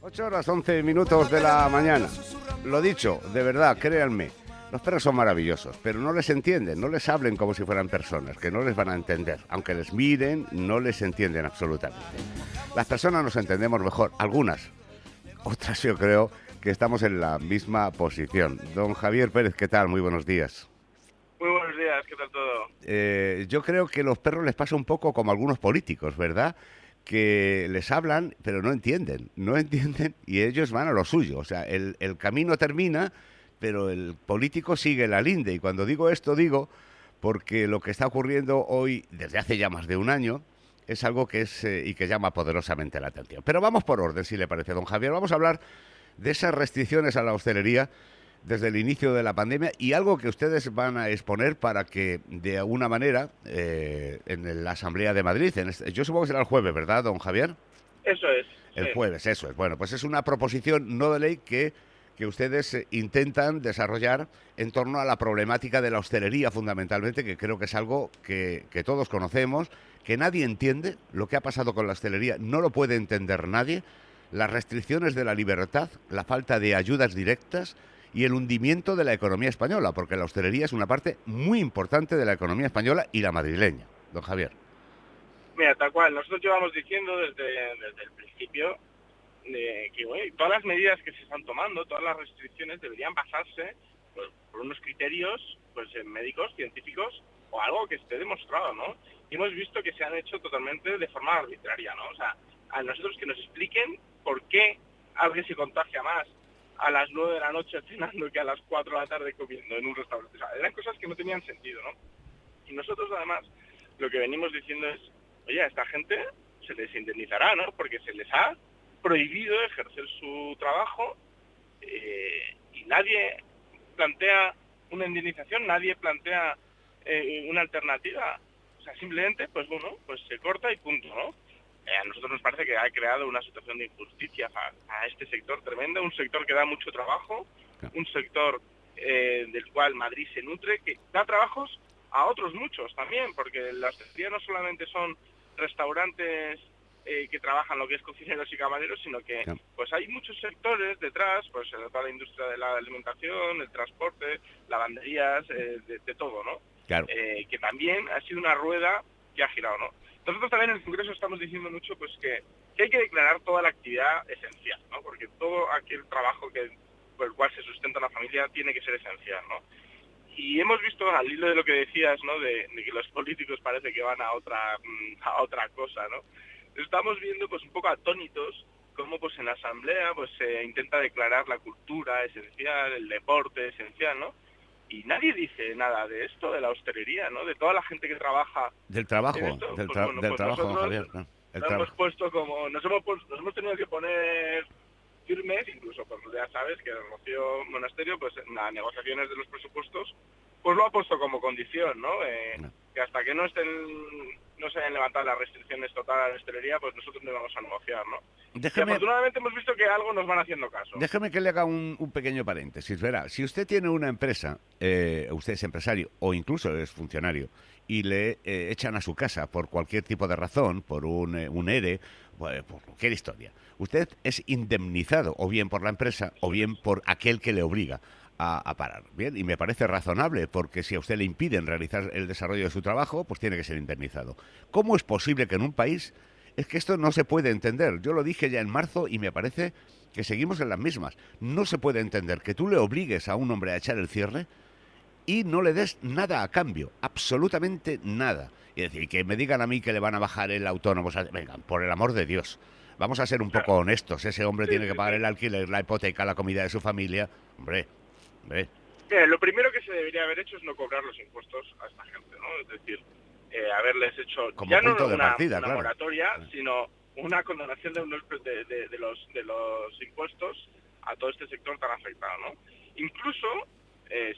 8 horas 11 minutos de la mañana. Lo dicho, de verdad, créanme, los perros son maravillosos, pero no les entienden, no les hablen como si fueran personas, que no les van a entender. Aunque les miren, no les entienden absolutamente. Las personas nos entendemos mejor, algunas. Otras yo creo que estamos en la misma posición. Don Javier Pérez, ¿qué tal? Muy buenos días. Muy buenos días, ¿qué tal todo? Yo creo que a los perros les pasa un poco como a algunos políticos, ¿verdad? Que les hablan, pero no entienden y ellos van a lo suyo. O sea, el camino termina, pero el político sigue la linde. Y cuando digo esto, digo porque lo que está ocurriendo hoy, desde hace ya más de un año, es algo que es y que llama poderosamente la atención. Pero vamos por orden, si le parece, don Javier. Vamos a hablar de esas restricciones a la hostelería desde el inicio de la pandemia y algo que ustedes van a exponer para que, de alguna manera, en la Asamblea de Madrid, yo supongo que será el jueves, ¿verdad, don Javier? Eso es, El sí. jueves, eso es. Bueno, pues es una proposición no de ley que ustedes intentan desarrollar en torno a la problemática de la hostelería, fundamentalmente, que creo que es algo que todos conocemos, que nadie entiende. Lo que ha pasado con la hostelería no lo puede entender nadie. Las restricciones de la libertad, la falta de ayudas directas y el hundimiento de la economía española, porque la hostelería es una parte muy importante de la economía española y la madrileña. Don Javier. Mira, tal cual, nosotros llevamos diciendo desde el principio que bueno, todas las medidas que se están tomando, todas las restricciones deberían basarse por unos criterios médicos, científicos o algo que esté demostrado, ¿no? Y hemos visto que se han hecho totalmente de forma arbitraria, ¿no? O sea, a nosotros que nos expliquen por qué alguien se contagia más a las 9 de la noche cenando que a las 4 de la tarde comiendo en un restaurante. O sea, eran cosas que no tenían sentido, ¿no? Y nosotros además lo que venimos diciendo es, oye, a esta gente se les indemnizará, ¿no? Porque se les ha prohibido ejercer su trabajo y nadie plantea una indemnización, nadie plantea una alternativa. O sea, simplemente, pues bueno, pues se corta y punto, ¿no? A nosotros nos parece que ha creado una situación de injusticia a este sector tremenda, un sector que da mucho trabajo, un sector del cual Madrid se nutre, que da trabajos a otros muchos también, porque la hostelería no solamente son restaurantes que trabajan lo que es cocineros y camareros, sino que pues hay muchos sectores detrás, pues toda la industria de la alimentación, el transporte, lavanderías, de todo, ¿no? Claro. Que también ha sido una rueda que ha girado, ¿no? Nosotros también en el Congreso estamos diciendo mucho pues que hay que declarar toda la actividad esencial, ¿no? Porque todo aquel trabajo por el cual se sustenta la familia tiene que ser esencial, ¿no? Y hemos visto, al hilo de lo que decías, ¿no? De que los políticos parece que van a otra cosa, ¿no? Estamos viendo pues un poco atónitos cómo pues en la Asamblea pues se intenta declarar la cultura esencial, el deporte esencial, ¿no? Y nadie dice nada de esto, de la hostelería, ¿no? De toda la gente que trabaja Del en trabajo, esto, del, pues tra bueno, del pues trabajo, don nosotros Javier. ¿No? El nos hemos trabajo. puesto como, nos hemos tenido que poner firmes, incluso pues ya sabes que el Rocío Monasterio, pues en las negociaciones de los presupuestos, pues lo ha puesto como condición, ¿no? No. Que hasta que no se hayan levantado las restricciones totales a la hostelería, pues nosotros no vamos a negociar, ¿no? Y Déjeme, afortunadamente hemos visto que algo nos van haciendo caso. déjeme que le haga un pequeño paréntesis. Verá, si usted tiene una empresa, usted es empresario o incluso es funcionario, y le echan a su casa por cualquier tipo de razón, por un ERE, por cualquier historia, usted es indemnizado o bien por la empresa o Eso bien es. por aquel que le obliga a parar. Bien, y me parece razonable, porque si a usted le impiden realizar el desarrollo de su trabajo, pues tiene que ser indemnizado. ¿Cómo es posible que en un país... Es que esto no se puede entender. Yo lo dije ya en marzo y me parece que seguimos en las mismas. No se puede entender que tú le obligues a un hombre a echar el cierre y no le des nada a cambio, absolutamente nada. Y decir, que me digan a mí que le van a bajar el autónomo. O sea, venga, por el amor de Dios. Vamos a ser un poco Claro. honestos. Ese hombre Sí, tiene que sí, pagar el sí. alquiler, la hipoteca, la comida de su familia. Hombre, hombre. Mira, lo primero que se debería haber hecho es no cobrar los impuestos a esta gente, ¿no? Es decir, haberles hecho Como ya no punto de partida, una claro. moratoria, sino una condonación de los impuestos a todo este sector tan afectado, ¿no? Incluso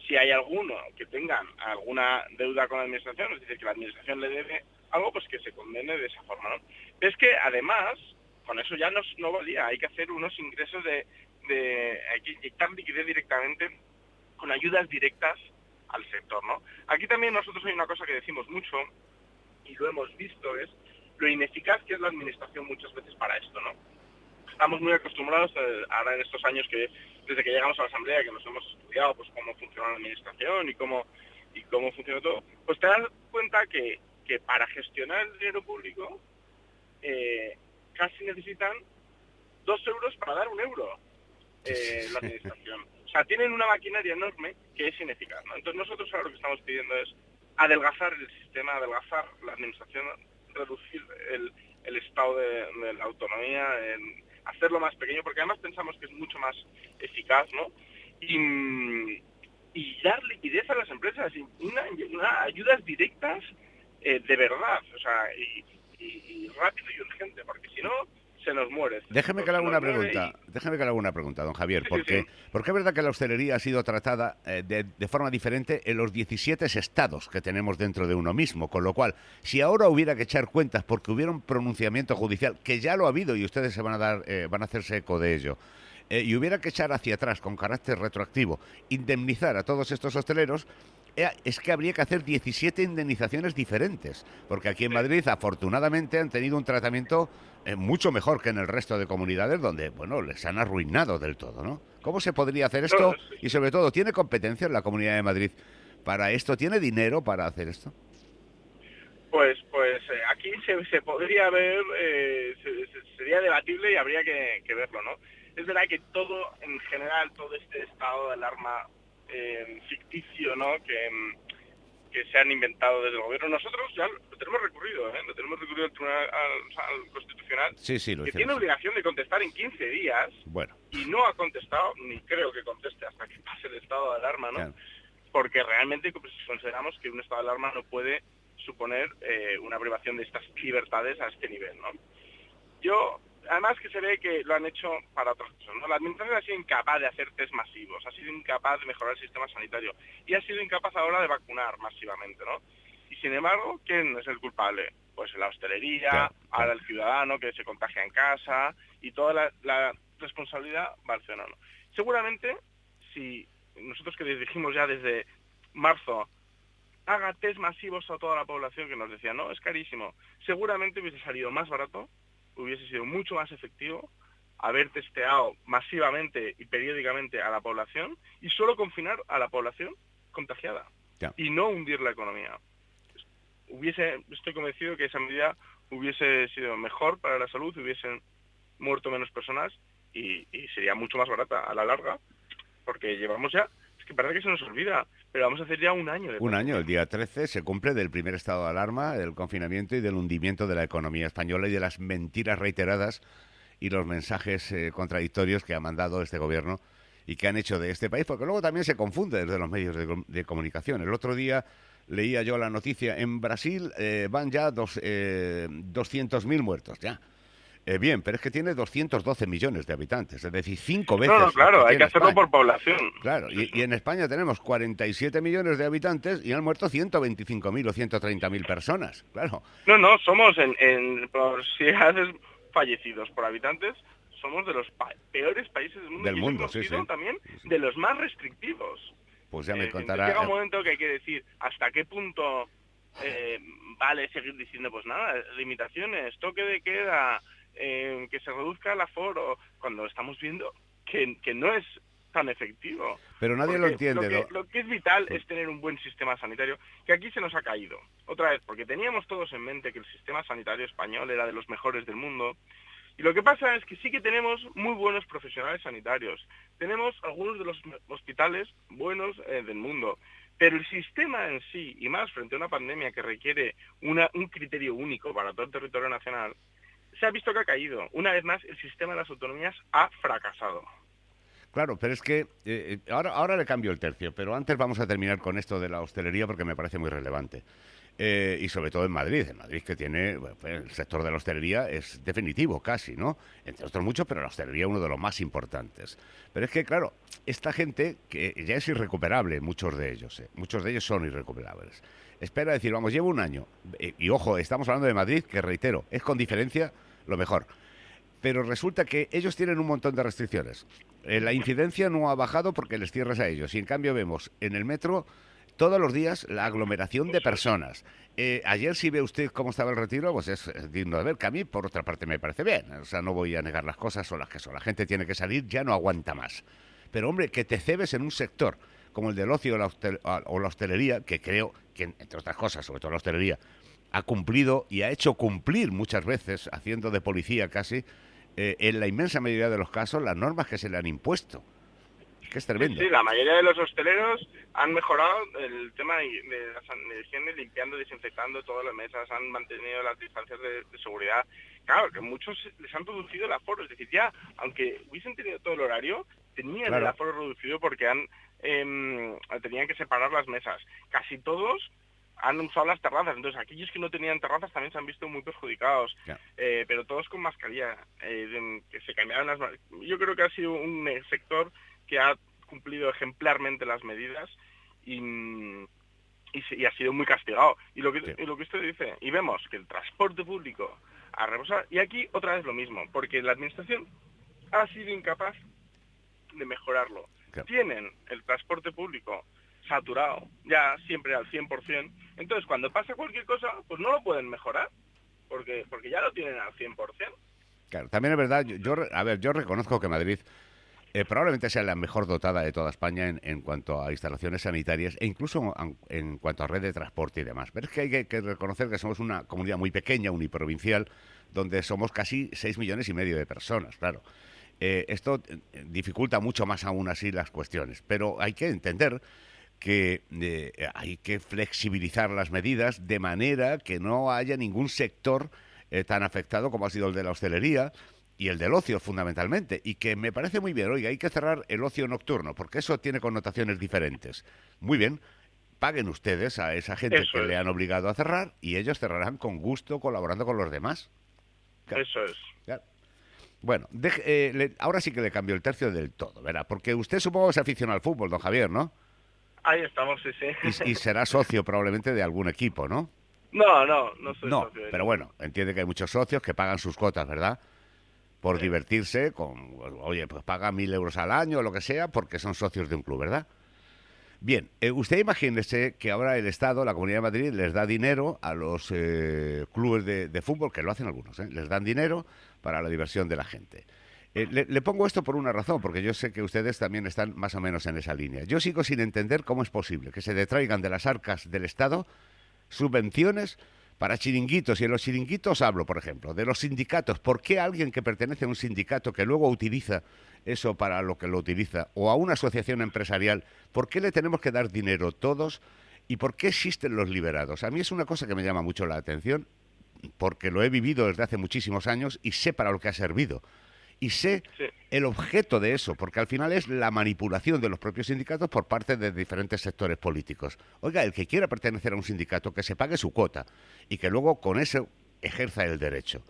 si hay alguno que tengan alguna deuda con la administración, es decir, que la administración le debe algo, pues que se condene de esa forma, ¿no? Es que además, con eso ya no valía, hay que hacer unos ingresos hay que inyectar liquidez directamente con ayudas directas al sector, ¿no? Aquí también nosotros hay una cosa que decimos mucho, y lo hemos visto, es lo ineficaz que es la administración muchas veces para esto, ¿no? estamos muy acostumbrados ahora en estos años que desde que llegamos a la Asamblea, que nos hemos estudiado pues cómo funciona la administración y cómo funciona todo, pues te das cuenta que para gestionar el dinero público casi necesitan 2 euros para dar 1 euro la administración. O sea, tienen una maquinaria enorme que es ineficaz, ¿no? Entonces nosotros ahora lo que estamos pidiendo es adelgazar el sistema, adelgazar la administración, reducir el estado de la autonomía, hacerlo más pequeño, porque además pensamos que es mucho más eficaz, ¿no? Y dar liquidez a las empresas, y ayudas directas de verdad, o sea, y rápido y urgente, porque si no se nos muere. Déjeme que le haga una pregunta, don Javier, porque es verdad que la hostelería ha sido tratada de forma diferente en los 17 estados que tenemos dentro de uno mismo, con lo cual, si ahora hubiera que echar cuentas porque hubiera un pronunciamiento judicial, que ya lo ha habido y ustedes se van a hacerse eco de ello, y hubiera que echar hacia atrás con carácter retroactivo, indemnizar a todos estos hosteleros, es que habría que hacer 17 indemnizaciones diferentes, porque aquí en Madrid, afortunadamente, han tenido un tratamiento mucho mejor que en el resto de comunidades donde, bueno, les han arruinado del todo, ¿no? ¿Cómo se podría hacer esto? Y sobre todo, ¿tiene competencia en la Comunidad de Madrid para esto? ¿Tiene dinero para hacer esto? Pues aquí se podría ver, sería debatible y habría que verlo, ¿no? Es verdad que todo, en general, todo este estado de alarma ficticio, ¿no?, que se han inventado desde el gobierno, nosotros ya lo tenemos recurrido, lo tenemos recurrido al Tribunal al Constitucional, que tiene obligación de contestar en 15 días, y no ha contestado, ni creo que conteste hasta que pase el estado de alarma, ¿no? Claro. Porque realmente pues, consideramos que un estado de alarma no puede suponer una privación de estas libertades a este nivel, ¿no? Además que se ve que lo han hecho para otras cosas, ¿no? La administración ha sido incapaz de hacer test masivos, ha sido incapaz de mejorar el sistema sanitario y ha sido incapaz ahora de vacunar masivamente, ¿no? Y sin embargo, ¿quién es el culpable? Pues la hostelería, ahora el ciudadano que se contagia en casa y toda la responsabilidad va al ciudadano. Seguramente, si nosotros que les dijimos ya desde marzo, haga test masivos a toda la población, que nos decía, no, es carísimo, seguramente hubiese salido más barato, hubiese sido mucho más efectivo haber testeado masivamente y periódicamente a la población y solo confinar a la población contagiada y no hundir la economía. Estoy convencido que esa medida hubiese sido mejor para la salud, hubiesen muerto menos personas y sería mucho más barata a la larga, porque llevamos ya, es que parece que se nos olvida, pero vamos a hacer ya un año. Un año, el día 13 se cumple del primer estado de alarma, del confinamiento y del hundimiento de la economía española y de las mentiras reiteradas y los mensajes contradictorios que ha mandado este gobierno y que han hecho de este país, porque luego también se confunde desde los medios de comunicación. El otro día leía yo la noticia, en Brasil van ya 200.000 muertos, ya. Bien, pero es que tiene 212 millones de habitantes, es decir, 5 veces. No, claro, hay que hacerlo por población. Claro, y en España tenemos 47 millones de habitantes y han muerto 125.000 o 130.000 personas, claro. No, somos si haces fallecidos por habitantes, somos de los peores países del mundo. Sí. También de los más restrictivos. Pues ya me contará. Llega un momento que hay que decir hasta qué punto vale seguir diciendo, pues nada, limitaciones, toque de queda, que se reduzca el aforo, cuando estamos viendo que no es tan efectivo. Pero nadie lo entiende. Lo que es vital es tener un buen sistema sanitario, que aquí se nos ha caído. Otra vez, porque teníamos todos en mente que el sistema sanitario español era de los mejores del mundo. Y lo que pasa es que sí que tenemos muy buenos profesionales sanitarios. Tenemos algunos de los hospitales buenos del mundo. Pero el sistema en sí, y más frente a una pandemia que requiere un criterio único para todo el territorio nacional, se ha visto que ha caído. Una vez más, el sistema de las autonomías ha fracasado. Claro, pero es que ahora le cambio el tercio, pero antes vamos a terminar con esto de la hostelería porque me parece muy relevante. Y sobre todo en Madrid que tiene, el sector de la hostelería es definitivo casi, ¿no? Entre otros muchos, pero la hostelería es uno de los más importantes. Pero es que, claro, esta gente que ya es irrecuperable, muchos de ellos son irrecuperables. Espera decir, vamos, llevo un año, y ojo, estamos hablando de Madrid, que reitero, es con diferencia lo mejor. Pero resulta que ellos tienen un montón de restricciones. La incidencia no ha bajado porque les cierras a ellos. Y en cambio vemos en el metro todos los días la aglomeración de personas. Ayer si ve usted cómo estaba el Retiro, pues es digno de ver, que a mí por otra parte me parece bien. O sea, no voy a negar las cosas, son las que son. La gente tiene que salir, ya no aguanta más. Pero hombre, que te cebes en un sector como el del ocio o la hostelería, que creo que, entre otras cosas, sobre todo la hostelería, ha cumplido y ha hecho cumplir muchas veces, haciendo de policía casi, en la inmensa mayoría de los casos, las normas que se le han impuesto. Que es tremendo. Sí, la mayoría de los hosteleros han mejorado el tema de la higiene, limpiando, desinfectando todas las mesas, han mantenido las distancias de seguridad. Claro, que muchos les han reducido el aforo, es decir, ya, aunque hubiesen tenido todo el horario, tenían el aforo reducido porque tenían que separar las mesas. Casi todos han usado las terrazas, entonces aquellos que no tenían terrazas también se han visto muy perjudicados, pero todos con mascarilla, que se cambiaron Yo creo que ha sido un sector que ha cumplido ejemplarmente las medidas y ha sido muy castigado. Y lo que usted dice, y vemos que el transporte público ha rebosado, y aquí otra vez lo mismo, porque la administración ha sido incapaz de mejorarlo. Tienen el transporte público saturado, ya siempre al 100%, entonces cuando pasa cualquier cosa, pues no lo pueden mejorar, porque ya lo tienen al 100%. Claro, también es verdad, yo reconozco que Madrid probablemente sea la mejor dotada de toda España en cuanto a instalaciones sanitarias e incluso en cuanto a red de transporte y demás. Pero es que hay que reconocer que somos una comunidad muy pequeña, uniprovincial, donde somos casi 6,5 millones de personas, claro. Esto dificulta mucho más aún así las cuestiones, pero hay que entender que hay que flexibilizar las medidas de manera que no haya ningún sector tan afectado como ha sido el de la hostelería y el del ocio fundamentalmente, y que me parece muy bien. Oiga, hay que cerrar el ocio nocturno, porque eso tiene connotaciones diferentes. Muy bien, paguen ustedes a esa gente que le han obligado a cerrar y ellos cerrarán con gusto colaborando con los demás. Claro. Eso es. Claro. Bueno, ahora sí que le cambio el tercio del todo, ¿verdad? Porque usted supongo que es aficionado al fútbol, don Javier, ¿no? Ahí estamos, sí. Y será socio probablemente de algún equipo, ¿no? No soy socio. Pero bueno, entiende que hay muchos socios que pagan sus cuotas, ¿verdad? Por divertirse oye, pues paga 1.000 euros al año o lo que sea, porque son socios de un club, ¿verdad? Bien, usted imagínese que ahora el Estado, la Comunidad de Madrid, les da dinero a los clubes de fútbol, que lo hacen algunos, les dan dinero para la diversión de la gente. Le pongo esto por una razón, porque yo sé que ustedes también están más o menos en esa línea. Yo sigo sin entender cómo es posible que se detraigan de las arcas del Estado subvenciones para chiringuitos, y en los chiringuitos hablo, por ejemplo, de los sindicatos. ¿Por qué alguien que pertenece a un sindicato que luego utiliza eso para lo que lo utiliza, o a una asociación empresarial, por qué le tenemos que dar dinero todos y por qué existen los liberados? A mí es una cosa que me llama mucho la atención, porque lo he vivido desde hace muchísimos años y sé para lo que ha servido. Y sé el objeto de eso, porque al final es la manipulación de los propios sindicatos por parte de diferentes sectores políticos. Oiga, el que quiera pertenecer a un sindicato, que se pague su cuota y que luego con eso ejerza el derecho.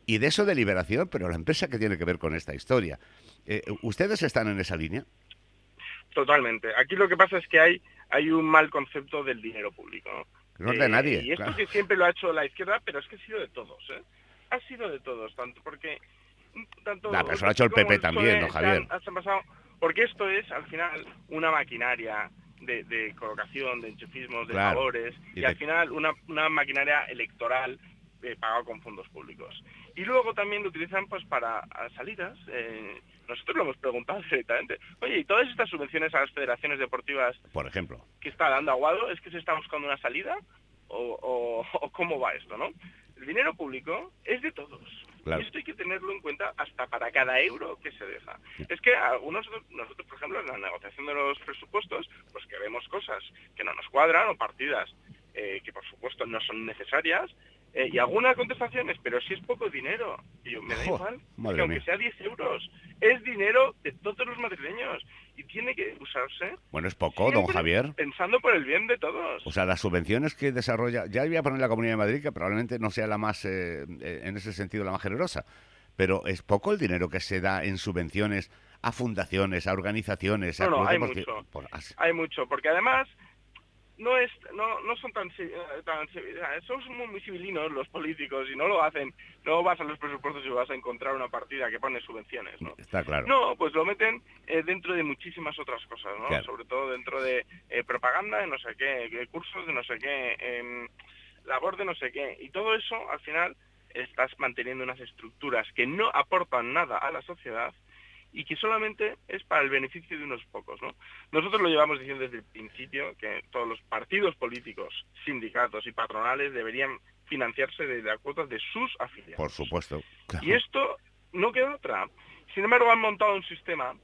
Y de eso de liberación, pero la empresa que tiene que ver con esta historia. ¿Ustedes están en esa línea? Totalmente. Aquí lo que pasa es que hay un mal concepto del dinero público, ¿no? No es de nadie. Y esto que siempre lo ha hecho la izquierda, pero es que ha sido de todos, ¿eh? Ha sido de todos, pero eso lo ha hecho el PP también, ¿no, Javier? Porque esto es, al final, una maquinaria de colocación, de enchufismos, de favores, y al final una maquinaria electoral pagada con fondos públicos. Y luego también lo utilizan pues para salidas. Nosotros lo hemos preguntado directamente. Oye, ¿y todas estas subvenciones a las federaciones deportivas, por ejemplo, que está dando Aguado, es que se está buscando una salida? ¿O cómo va esto, no? El dinero público es de todos. Claro. Y esto hay que tenerlo en cuenta hasta para cada euro que se deja. Sí. Es que nosotros, por ejemplo, en la negociación de los presupuestos, pues que vemos cosas que no nos cuadran o partidas que por supuesto no son necesarias, y algunas contestaciones, pero si es poco dinero. Y yo, me da igual, que aunque sea 10 euros, es dinero de todos los madrileños y tiene que usarse. Bueno, es poco, don Javier. Pensando por el bien de todos. O sea, las subvenciones que desarrolla, ya voy a poner la Comunidad de Madrid, que probablemente no sea la más, en ese sentido, la más generosa, pero es poco el dinero que se da en subvenciones a fundaciones, a organizaciones, a hay mucho. Hay mucho, porque además no son son muy civilinos los políticos y no lo hacen, no vas a los presupuestos y vas a encontrar una partida que pone subvenciones, ¿no? Está claro. No, pues lo meten dentro de muchísimas otras cosas, ¿no? Claro. Sobre todo dentro de propaganda de no sé qué, cursos de no sé qué, labor de no sé qué, y todo eso al final estás manteniendo unas estructuras que no aportan nada a la sociedad y que solamente es para el beneficio de unos pocos, ¿no? Nosotros lo llevamos diciendo desde el principio que todos los partidos políticos, sindicatos y patronales deberían financiarse de las cuotas de sus afiliados. Por supuesto. Claro. Y esto no queda otra. Sin embargo, han montado un sistema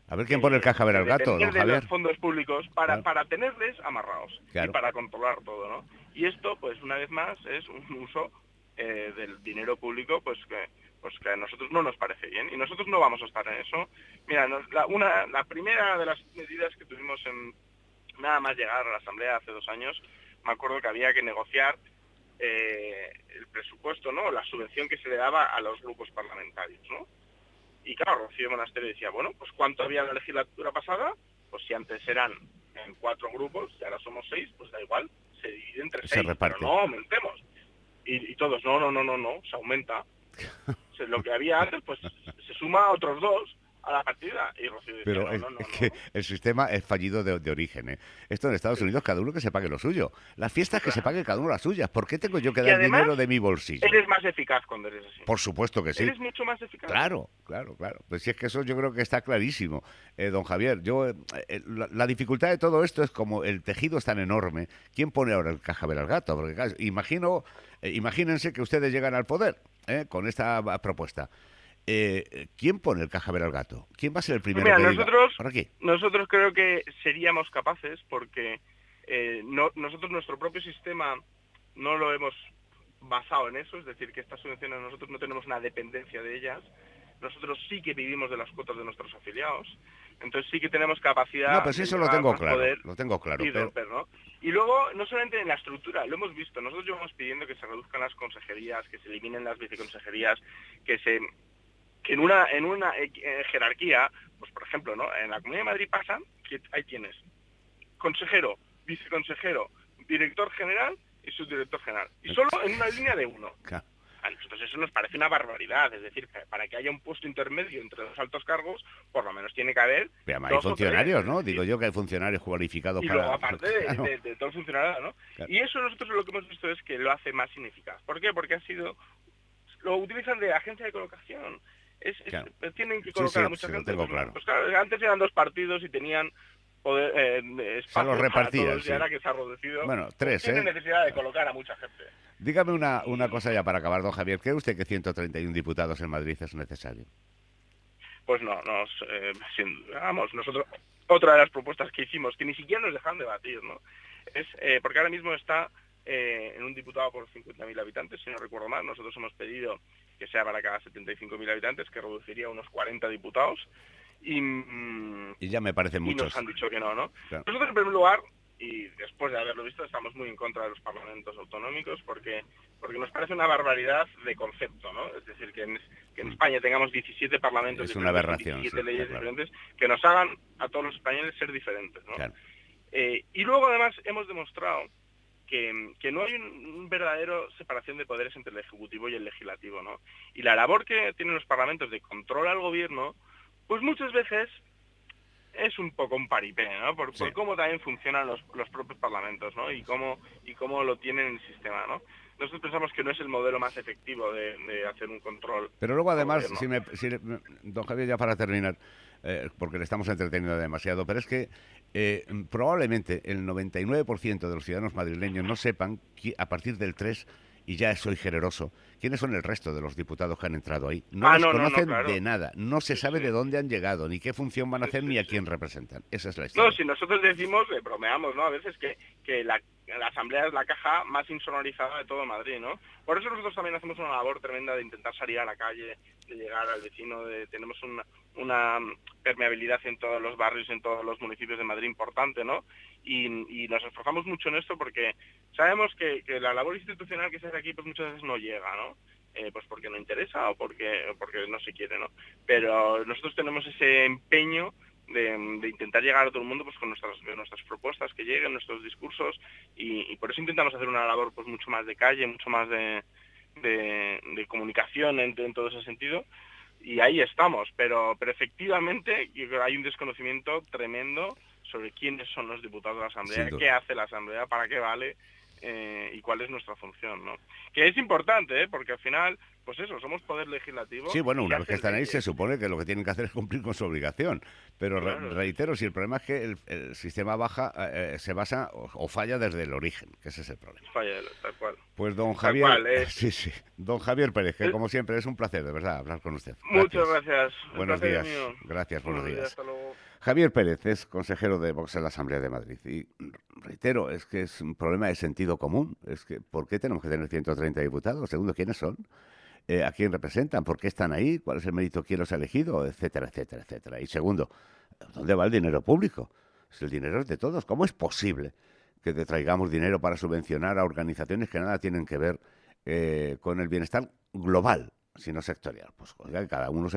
a ver quién pone el caja a ver al gato, don Javier. De los fondos públicos para tenerles amarrados y para controlar todo, ¿no? Y esto, pues una vez más, es un uso del dinero público, pues que a nosotros no nos parece bien y nosotros no vamos a estar en eso. Mira, la primera de las medidas que tuvimos en nada más llegar a la Asamblea hace 2 años, me acuerdo que había que negociar el presupuesto, ¿no? La subvención que se le daba a los grupos parlamentarios, ¿no? Y claro, Rocío Monasterio decía, bueno, pues ¿cuánto había en la legislatura pasada? Pues si antes eran en 4 grupos y ahora somos 6, pues da igual, se divide entre 6, pero no aumentemos. Y todos, no, se aumenta. Lo que había antes, pues se suma a otros 2 a la partida. Y Rocío decía, pero es que el sistema es fallido de origen, ¿eh? Esto en Estados Unidos, cada uno que se pague lo suyo. Las fiestas que se pague cada uno las suyas. ¿Por qué tengo yo que dar dinero de mi bolsillo? Eres más eficaz cuando eres así. Por supuesto que sí. Eres mucho más eficaz. Claro. Pues si es que eso yo creo que está clarísimo. Don Javier, la dificultad de todo esto es como el tejido es tan enorme. ¿Quién pone ahora el caja ver al gato? Porque claro, imagínense que ustedes llegan al poder con esta propuesta. ¿Quién pone el caja ver al gato? ¿Quién va a ser el primero que diga? Nosotros creo que seríamos capaces porque nosotros nuestro propio sistema no lo hemos basado en eso, es decir, que estas subvenciones nosotros no tenemos una dependencia de ellas, nosotros sí que vivimos de las cuotas de nuestros afiliados, entonces sí que tenemos capacidad. No, pues eso lo tengo claro, y romper, ¿no? Y luego, no solamente en la estructura, lo hemos visto, nosotros llevamos pidiendo que se reduzcan las consejerías, que se eliminen las viceconsejerías, que en una jerarquía, pues por ejemplo, ¿no? En la Comunidad de Madrid pasa que ahí tienes consejero, viceconsejero, director general y subdirector general. Y solo en una línea de 1. Claro. A nosotros eso nos parece una barbaridad. Es decir, para que haya un puesto intermedio entre 2 altos cargos, por lo menos tiene que haber... Pero hay funcionarios, ¿no? Digo yo que hay funcionarios cualificados para... Luego, aparte de todo el funcionariado, ¿no? Claro. Y eso nosotros lo que hemos visto es que lo hace más ineficaz. ¿Por qué? Porque lo utilizan de agencia de colocación. Claro. Tienen que colocar a mucha gente. Lo tengo claro. Pues claro, antes eran 2 partidos y tenían poder, espacio para todos, y ahora que se ha reducido, bueno, 3, tiene necesidad de colocar a mucha gente. Dígame una cosa ya para acabar, don Javier. ¿Cree usted que 131 diputados en Madrid es necesario? Pues no, vamos, nosotros, otra de las propuestas que hicimos, que ni siquiera nos dejan debatir, ¿no? Es porque ahora mismo está en un diputado por 50.000 habitantes, si no recuerdo mal. Nosotros hemos pedido que sea para cada 75.000 habitantes, que reduciría unos 40 diputados. Y ya me parecen muchos. Y nos han dicho que no. Claro. Nosotros, en primer lugar, y después de haberlo visto, estamos muy en contra de los parlamentos autonómicos porque nos parece una barbaridad de concepto, ¿no? Es decir, que en España tengamos 17 parlamentos es una aberración, 17 leyes diferentes, que nos hagan a todos los españoles ser diferentes, ¿no? Claro. Y luego, además, hemos demostrado que no hay una verdadera separación de poderes entre el Ejecutivo y el Legislativo, ¿no? Y la labor que tienen los parlamentos de control al gobierno, pues muchas veces es un poco un paripé, ¿no? Por cómo también funcionan los propios parlamentos, ¿no? Y cómo lo tienen en el sistema, ¿no? Nosotros pensamos que no es el modelo más efectivo de hacer un control. Pero luego, además, don Javier, ya para terminar, porque le estamos entreteniendo demasiado, pero es que probablemente el 99% de los ciudadanos madrileños no sepan que a partir del 3, y ya soy generoso, quiénes son el resto de los diputados que han entrado ahí. No los conocen de nada, no se sabe de dónde han llegado, ni qué función van a hacer, ni a quién representan. Esa es la historia. No, si nosotros decimos, bromeamos, ¿no? A veces que la Asamblea es la caja más insonorizada de todo Madrid, ¿no? Por eso nosotros también hacemos una labor tremenda de intentar salir a la calle, de llegar al vecino, tenemos una permeabilidad en todos los barrios, en todos los municipios de Madrid importante, ¿no? Y nos esforzamos mucho en esto porque sabemos que la labor institucional que se hace aquí pues muchas veces no llega, ¿no? Pues porque no interesa o porque no se quiere, ¿no? Pero nosotros tenemos ese empeño de intentar llegar a todo el mundo pues con nuestras propuestas que lleguen, nuestros discursos, y por eso intentamos hacer una labor pues mucho más de calle, mucho más de comunicación en todo ese sentido, y ahí estamos, pero efectivamente yo creo que hay un desconocimiento tremendo sobre quiénes son los diputados de la Sin Asamblea, qué duda. hace la Asamblea, para qué vale, y cuál es nuestra función, ¿no? Que es importante, porque al final, pues eso, somos poder legislativo Sí, bueno, y una vez que hacer están ahí se leyes. supone que lo que tienen que hacer es cumplir con su obligación. Pero Claro, sí, reitero, si el problema es que el sistema se basa o falla desde el origen, que ese es el problema. falla, tal cual. Pues don Tal Javier, cual, sí, sí, don Javier Pérez, que es- como siempre es un placer, de verdad, hablar con usted. muchas Gracias. gracias. El Buenos placer es días, mío. gracias, buenos Buenos días, días. hasta luego. Javier Pérez es consejero de Vox en la Asamblea de Madrid. Y reitero, es que es un problema de sentido común. Es que, ¿por qué tenemos que tener 130 diputados? Segundo, ¿quiénes son? ¿A quién representan? ¿Por qué están ahí? ¿Cuál es el mérito? ¿Quién los ha elegido? Etcétera, etcétera, etcétera. Y segundo, ¿dónde va el dinero público? Si el dinero es de todos, ¿cómo es posible que traigamos dinero para subvencionar a organizaciones que nada tienen que ver con el bienestar global, sino sectorial? Pues oiga, cada uno se